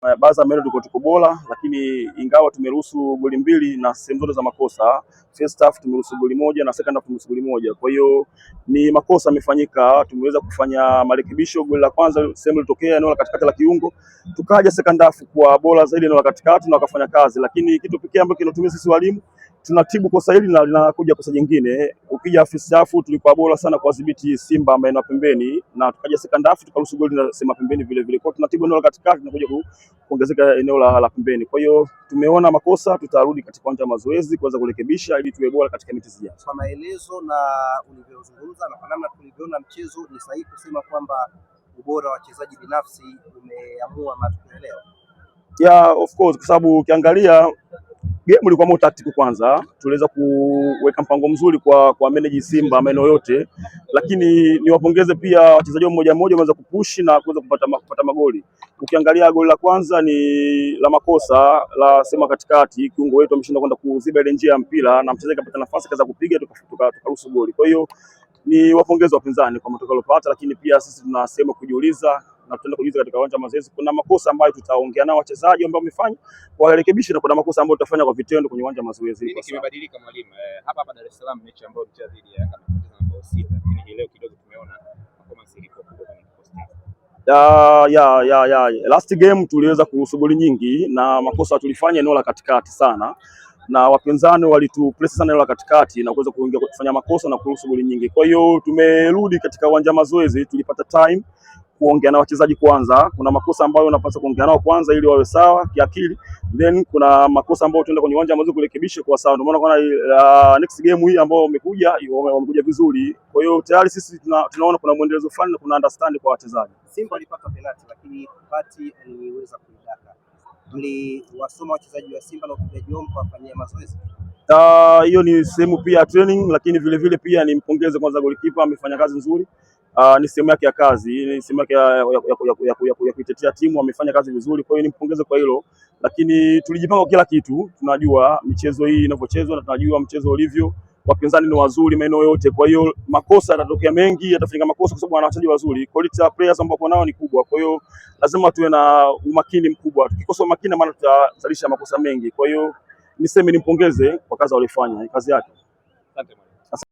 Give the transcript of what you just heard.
Baadhi ya maeneo tuko bora, lakini ingawa tumeruhusu goli mbili na sehemu zote za makosa. First half tumeruhusu goli moja na second half tumeruhusu goli moja. Kwa hiyo ni makosa yamefanyika, tumeweza kufanya marekebisho. Goli la kwanza sehemu ilitokea eneo la katikati la kiungo, tukaja second half kwa bora zaidi eneo la katikati na wakafanya kazi, lakini kitu pekee ambacho kinatumia sisi walimu tunatibu kosa hili na linakuja kosa jingine. Ukija first half tulikuwa bora sana kwa kudhibiti Simba maeneo pembeni, na tukaja second half tukaruhusu goli na sema pembeni vile vile. Kwa tunatibu eneo la katikati na kuja kuongezeka eneo la pembeni. Kwa hiyo tumeona makosa, tutarudi katika uwanja wa mazoezi kuweza kurekebisha ili tuwe bora katika mechi zijazo. Kwa maelezo na ulivyozungumza na kwa namna tulivyoona mchezo, ni sahihi kusema kwamba ubora wa wachezaji binafsi umeamua matokeo leo? Yeah, of course, kwa sababu ukiangalia game ilikuwa more tactical. Kwanza tuliweza kuweka mpango mzuri kwa manage Simba maeneo yote, lakini niwapongeze pia wachezaji mmoja mmoja wameweza kupush na kuweza kupata magoli. Ukiangalia goli la kwanza ni la makosa la sema katikati, kiungo wetu ameshinda kwenda kuziba ile njia ya mpira na mchezaji kapata nafasi kaza kupiga tukaruhusu goli. Kwa hiyo ni wapongeze wapinzani kwa matokeo waliyopata, lakini pia sisi tunasema kujiuliza na tutaenda kujiuliza katika uwanja wa mazoezi. Kuna makosa ambayo tutaongea nao wachezaji ambao wamefanya warekebishe, na kuna makosa ambayo tutafanya kwa vitendo kwenye uwanja wa mazoezi. Nini kimebadilika mwalimu? Hapa Dar es Salaam mechi ambayo mchezo dhidi ya Kama 6, lakini leo kidogo tumeona performance ilikuwa kubwa kwenye post. Last game tuliweza kuruhusu goli nyingi na makosa tulifanya eneo la katikati sana, na wapinzani walitupress sana eneo la katikati na kuweza kuingia kufanya makosa na kuruhusu goli nyingi. Kwa hiyo tumerudi katika uwanja wa mazoezi, tulipata time kuongea na wachezaji kwanza. Kuna makosa ambayo unapaswa kuongea nao kwanza ili wawe sawa kiakili, then kuna makosa ambayo tunaenda kwenye uwanja wa mazoezi kurekebisha kwa sawa. Ndio maana kuna next game hii ambao wamekuja vizuri. Kwa hiyo tayari sisi tunaona kuna mwendelezo fulani na kuna understand kwa wachezaji. Simba alipata penalti lakini Pati aliweza kuidaka. Mliwasoma wachezaji wa Simba na upigaji wao kufanyia mazoezi? Hiyo ni sehemu pia training, lakini vile vile pia nimpongeze kwanza golikipa, amefanya kazi nzuri. Ni sehemu yake ya kazi, ni sehemu yake ya kuitetea timu, amefanya kazi vizuri. Kwa hiyo nimpongeze kwa hilo, lakini tulijipanga kila kitu. Tunajua michezo hii inavyochezwa na tunajua mchezo ulivyo, wapinzani ni wazuri maeneo yote. Kwa hiyo makosa yatatokea mengi, yatafanyika makosa kwa sababu wana wachezaji wazuri. Quality ya players ambao nao ni kubwa, kwa hiyo lazima tuwe na umakini mkubwa. Tukikosa umakini maana tutazalisha makosa mengi. Kwa hiyo niseme nimpongeze kwa kazi aliyofanya, kazi yake. Asante.